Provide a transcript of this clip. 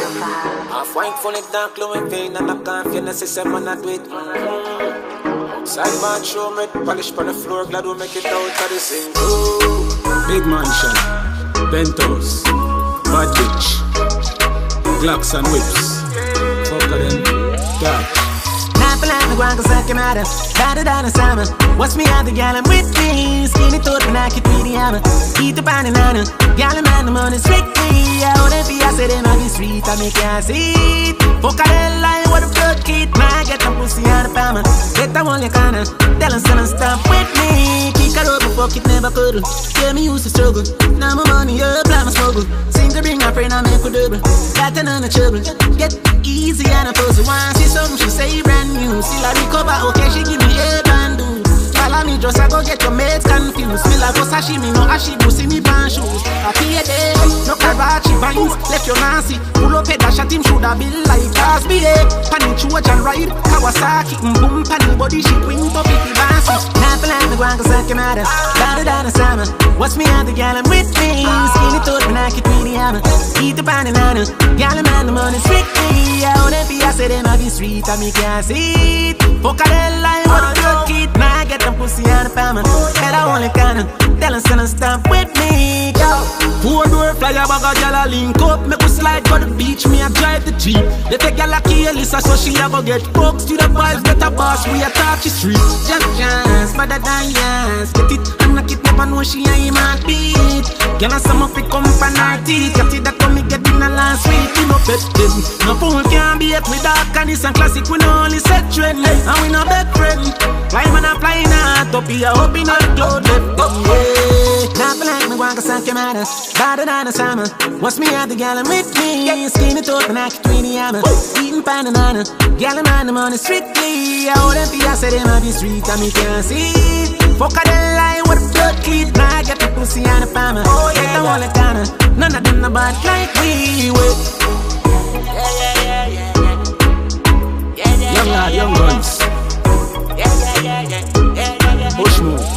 Half wine full of dark glowing vein and I can't feel necessary man I do it. Outside bar show red polish on the floor, glad we make it out of the sink. Big mansion, Bentos, bad bitch, Glocks and whips. Fuck them, dark. Not for like me, guan cause I can matter. Better than a summer. What's me out the gal, I'm with me. Skinny thought when I could read the hammer. Eat the pan and nana. Gal, man, the money strictly. I would be, I said, them I be sweet, I make you see it. Fuck a hell line, what a blood kid. Man, get the pussy on the palmer. Get the one you can. Tell them, son, stop with me. Kick her up, fuck it, never could. Yeah, me used to struggle. Now my money up, like my struggle. Seem to bring my friend, I make a double. Got none of trouble. Get easy and a pussy. Once she something, she say brand new. Still I recover, okay, she give me a band do. Follow me just, I go get your mates confused. Me like go sashimi, no ashibu, see me pan shoes. I pay a day, no Karachi vines. Left your Nancy, pull up head, dash at him, shoulda be like Cosby, eh. Panny Trojan ride, Kawasaki, boom, panny body, she wing up if he bouncy. Not for like the guan cause I can matter. Better than a summer. What's me out the gal, I'm with me. Skinny thought when I could read the hammer. Eat the pan and nana. Gal, man, the money strictly. I would be, I said, them I be sweet, I make you see it. Fuck a hell line, what a good kid. Now I get them pussy on the palmer. Head I only can. Tell them, son, stop with me, go. Four door flyer bag a gal a link up. Make us slide to the beach, me a drive the jeep. They take gal a key, Elisa, so she a go get fucked. To the vibes, get a boss, we a touch the street. Jump chance, better than yes. Get it, and knock it, never know she ain't my beat. Girl, I some up it come from her teeth. Got it that come me get in the last week. You know pet them. No fool can't be it with dark and it's a classic. We no only set trend, and we no bed friend. Fly man a fly not up here, up in the cloud left them, yeah. Not for like me, guan cause I can matter. Better than a summer. What's me out the gal, I'm with me. Skinny thought when I could read the hammer. Eating pan and nana. Gal, man, the money strictly. I wouldn't be, I said, them I be street, and me can't see. Fuck a hell line, what a blood kid. Now I get the pussy on the palmer. Get the wall of Ghana. None of them no bad like we will. Young lad, young guns. Push move.